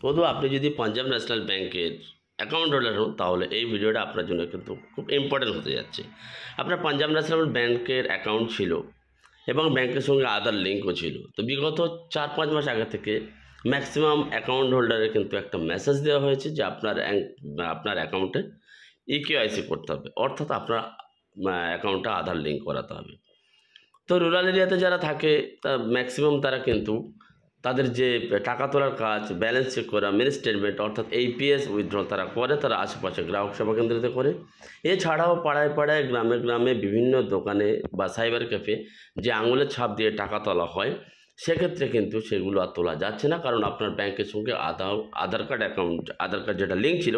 বন্ধু, আপনি যদি পাঞ্জাব ন্যাশনাল ব্যাংকের অ্যাকাউন্ট হোল্ডার হন তাহলে এই ভিডিওটা আপনার জন্য কিন্তু খুব ইম্পর্টেন্ট হতে যাচ্ছে। আপনার পাঞ্জাব ন্যাশনাল ব্যাংকের অ্যাকাউন্ট ছিল এবং ব্যাংকের সঙ্গে আধার লিঙ্কও ছিল। তো বিগত 4-5 মাস আগে থেকে ম্যাক্সিমাম অ্যাকাউন্ট হোল্ডারের কিন্তু একটা মেসেজ দেওয়া হয়েছে যে আপনার অ্যাকাউন্টে ইকেওয়াইসি করতে হবে, অর্থাৎ আপনার অ্যাকাউন্টে আধার লিঙ্ক করাতে হবে। তো রুরাল এরিয়াতে যারা থাকে ম্যাক্সিমাম তারা কিন্তু তাদের যে টাকা তোলার কাজ, ব্যালেন্স চেক করা, মিনি স্টেটমেন্ট অর্থাৎ এইপিএস উইথড্র তারা করে, তারা আশেপাশে গ্রাহক সেবা কেন্দ্রতে করে। এছাড়াও পাড়ায় পাড়ায়, গ্রামে গ্রামে বিভিন্ন দোকানে বা সাইবার ক্যাফে যে আঙুলের ছাপ দিয়ে টাকা তোলা হয়, সেক্ষেত্রে কিন্তু সেগুলো আর তোলা যাচ্ছে না, কারণ আপনার ব্যাংকের সঙ্গে আধার কার্ড যেটা লিঙ্ক ছিল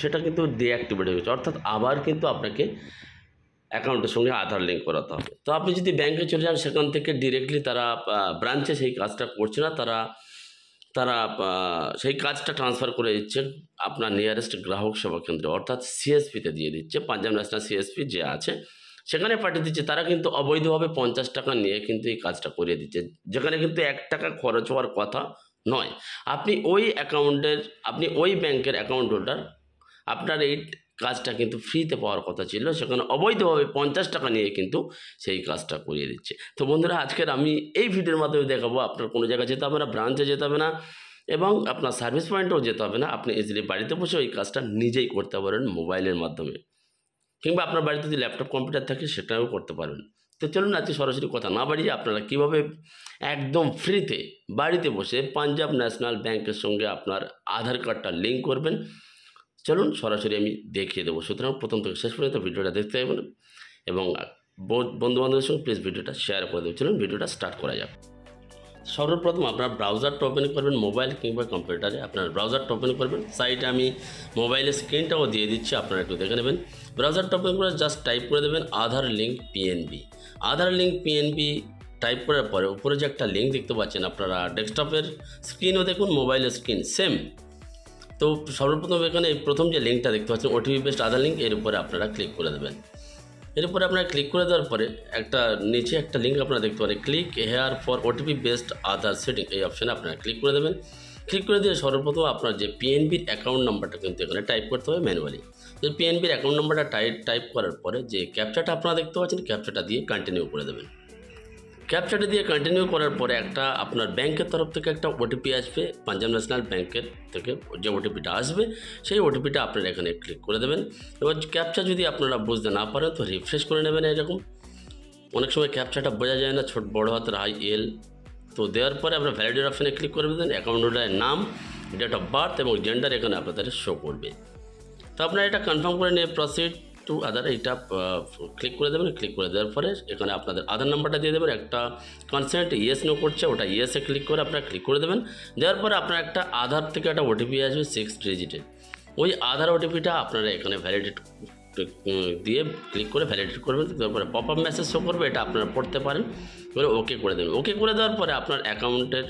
সেটা কিন্তু ডিঅ্যাক্টিভেট হয়ে গেছে, অর্থাৎ আবার কিন্তু আপনাকে অ্যাকাউন্টের সঙ্গে আধার লিঙ্ক করাতে হবে। তো আপনি যদি ব্যাংকে চলে যান, সেখান থেকে ডিরেক্টলি তারা ব্রাঞ্চে সেই কাজটা করছে না, তারা তারা সেই কাজটা ট্রান্সফার করে দিচ্ছে আপনার নিয়ারেস্ট গ্রাহক সেবা কেন্দ্রে, অর্থাৎ সিএসপিতে দিয়ে দিচ্ছে। পাঞ্জাব ন্যাশনাল সিএসপি যে আছে সেখানে পাঠিয়ে দিচ্ছে। তারা কিন্তু অবৈধভাবে 50 টাকা নিয়ে কিন্তু এই কাজটা করিয়ে দিচ্ছে, যেখানে কিন্তু 1 টাকা খরচ হওয়ার কথা নয়। আপনি ওই ব্যাংকের অ্যাকাউন্ট হোল্ডার, আপনার এই কাজটা কিন্তু ফ্রিতে পাওয়ার কথা ছিল, সেখানে অবৈধভাবে 50 টাকা নিয়ে কিন্তু সেই কাজটা করিয়ে দিচ্ছে। তো বন্ধুরা, আজকের আমি এই ভিডিওর মাধ্যমে দেখাবো আপনার কোনো জায়গায় যেতে হবে না, ব্রাঞ্চে যেতে হবে না, এবং আপনার সার্ভিস পয়েন্টেও যেতে হবে না। আপনি ইজিলি বাড়িতে বসে ওই কাজটা নিজেই করতে পারেন মোবাইলের মাধ্যমে, কিংবা আপনার বাড়িতে যদি ল্যাপটপ কম্পিউটার থাকে সেটাও করতে পারবেন। তো চলুন আজকে সরাসরি কথা না বাড়িয়ে আপনারা কীভাবে একদম ফ্রিতে বাড়িতে বসে পাঞ্জাব ন্যাশনাল ব্যাংকের সঙ্গে আপনার আধার কার্ডটা লিঙ্ক করবেন, চলুন সরাসরি আমি দেখিয়ে দেবো। সুতরাং প্রথম থেকে শেষ পর্যন্ত ভিডিওটা দেখতে পাবেন এবং বন্ধুবান্ধবের সঙ্গে প্লিজ ভিডিওটা শেয়ার করে দেবেন। চলুন ভিডিওটা স্টার্ট করা যাক। সর্বপ্রথম আপনার ব্রাউজারটা ওপেন করবেন, মোবাইল কিংবা কম্পিউটারে আপনার ব্রাউজারটা ওপেন করবেন। সাইটে আমি মোবাইলের স্ক্রিনটাও দিয়ে দিচ্ছি, আপনারা একটু দেখে নেবেন। ব্রাউজারটা ওপেন করে জাস্ট টাইপ করে দেবেন আধার লিঙ্ক পিএনবি। আধার লিঙ্ক পিএনবি টাইপ করার পরে উপরে যে একটা লিঙ্ক দেখতে পাচ্ছেন, আপনারা ডেস্কটপের স্ক্রিনও দেখুন, মোবাইলের স্ক্রিন সেম। তো সর্বপ্রথম এখানে প্রথম যে লিঙ্কটা দেখতে পাচ্ছেন ওটিপি বেসড আধার লিঙ্ক, এর উপরে আপনারা ক্লিক করে দেবেন। এর উপরে আপনারা ক্লিক করে দেওয়ার পরে নিচে একটা লিঙ্ক আপনারা দেখতে পারেন, click here for OTP based Aadhaar setting, এই অপশানে আপনারা ক্লিক করে দেবেন। ক্লিক করে দিয়ে সর্বপ্রথম আপনার যে পিএনবির অ্যাকাউন্ট নাম্বারটা কিন্তু এখানে টাইপ করতে হবে ম্যানুয়ালি। তো পিএনবির অ্যাকাউন্ট নাম্বারটা টাইপ করার পরে যে ক্যাপচাটা আপনারা দেখতে পাচ্ছেন, ক্যাপচাটা দিয়ে কন্টিনিউ করে দেবেন। ক্যাপচাটা দিয়ে কন্টিনিউ করার পরে আপনার ব্যাংকের তরফ থেকে একটা ওটিপি আসবে, পাঞ্জাব ন্যাশনাল ব্যাংকের থেকে যে ওটিপিটা আসবে সেই ওটিপিটা আপনারা এখানে ক্লিক করে দেবেন। এবার ক্যাপচা যদি আপনারা বুঝতে না পারেন তো রিফ্রেশ করে নেবেন। এরকম অনেক সময় ক্যাপচাটা বোঝা যায় না, বড় হাতের IL। তো দেওয়ার পরে আপনার ভ্যালিডেট অপশানে ক্লিক করে দেবেন। অ্যাকাউন্ট হোল্ডারের নাম, ডেট অফ বার্থ এবং জেন্ডার এখানে আপনাদের শো করবে। তো আপনারা এটা কনফার্ম করে নিয়ে প্রসিড টু আধার এইটা ক্লিক করে দেবেন। ক্লিক করে দেওয়ার পরে এখানে আপনাদের আধার নাম্বারটা দিয়ে দেবেন। একটা কনসেন্ট ইয়েস নো করছে, ওটা ইয়েসে ক্লিক করে আপনারা ক্লিক করে দেবেন। দেওয়ার পরে আপনার একটা আধার থেকে একটা ওটিপি আসবে 6 ডিজিটের। ওই আধার ওটিপিটা আপনারা এখানে ভ্যালিডেট দিয়ে ক্লিক করে ভ্যালিডেট করবেন। তারপরে পপ আপ মেসেজ শো করবে, এটা আপনারা পড়তে পারেন, এবারে ওকে করে দেবেন। ওকে করে দেওয়ার পরে আপনার অ্যাকাউন্টের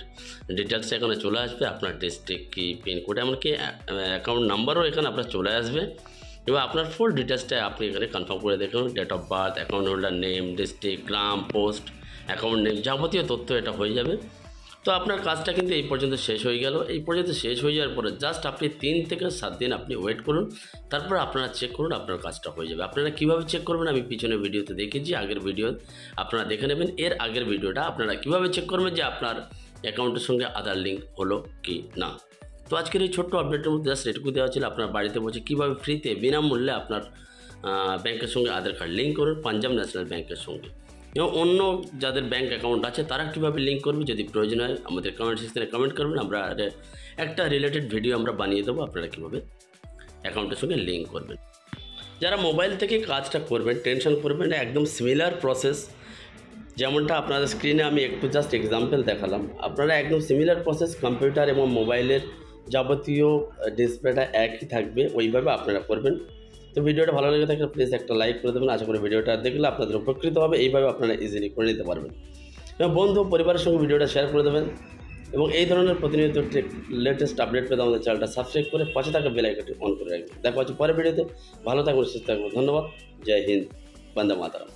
ডিটেলস এখানে চলে আসবে, আপনার ডিস্ট্রিক্ট কি, পিনকোড, এমনকি অ্যাকাউন্ট নাম্বারও এখানে আপনার চলে আসবে। এবার আপনার ফুল ডিটেলসটা আপনি এখানে কনফার্ম করে দেখুন, date of birth, account holder name, district, গ্রাম, পোস্ট, অ্যাকাউন্ট নেম, যাবতীয় তথ্য এটা হয়ে যাবে। তো আপনার কাজটা কিন্তু এই পর্যন্ত শেষ হয়ে গেল। এই পর্যন্ত শেষ হয়ে যাওয়ার পরে জাস্ট আপনি 3 থেকে 7 দিন আপনি ওয়েট করুন, তারপর আপনারা চেক করুন, আপনার কাজটা হয়ে যাবে। আপনারা কীভাবে চেক করবেন আমি পিছনের ভিডিওতে দেখেছি, আগের ভিডিও আপনারা দেখে নেবেন। এর আগের ভিডিওটা আপনারা কীভাবে চেক করবেন যে আপনার অ্যাকাউন্টের সঙ্গে আধার লিঙ্ক হলো কি না। তো আজকের এই ছোট্ট আপডেটের মধ্যে জাস্ট এটুকু দেওয়া ছিল, আপনার বাড়িতে বসে কীভাবে ফ্রিতে বিনামূল্যে আপনার ব্যাংকের সঙ্গে আধার কার্ড লিঙ্ক করুন পাঞ্জাব ন্যাশনাল ব্যাংকের সঙ্গে, এবং অন্য যাদের ব্যাংক অ্যাকাউন্ট আছে তারা কীভাবে লিঙ্ক করবে যদি প্রয়োজন হয় আমাদের কমেন্ট সেকশনে কমেন্ট করবেন। আমরা একটা রিলেটেড ভিডিও আমরা বানিয়ে দেবো আপনারা কীভাবে অ্যাকাউন্টের সঙ্গে লিঙ্ক করবেন। যারা মোবাইল থেকে কাজটা করবেন টেনশন করবেন না, একদম সিমিলার প্রসেস যেমনটা আপনাদের স্ক্রিনে আমি একটু জাস্ট এক্সাম্পল দেখালাম, আপনারা একদম সিমিলার প্রসেস কম্পিউটার এবং মোবাইলের যাবতীয় ডিসপ্লেটা একই থাকবে, ওইভাবে আপনারা করবেন। তো ভিডিওটা ভালো লেগে থাকলে প্লিজ একটা লাইক করে দেবেন। আশা করি ভিডিওটা দেখলে আপনাদের উপকৃত হবে, এইভাবে আপনারা ইজিলি করে নিতে পারবেন। এবং বন্ধু পরিবারের সঙ্গে ভিডিওটা শেয়ার করে দেবেন, এবং এই ধরনের প্রতিনিয়ত লেটেস্ট আপডেট পেতে আমাদের চ্যানেলটা সাবস্ক্রাইব করে পাশে থাকা বেল আইকনটি অন করে রাখবেন। দেখা হচ্ছে পরের ভিডিওতে। ভালো থাকবেন, সুস্থ থাকবেন। ধন্যবাদ। জয় হিন্দ, বন্দে মাতরম।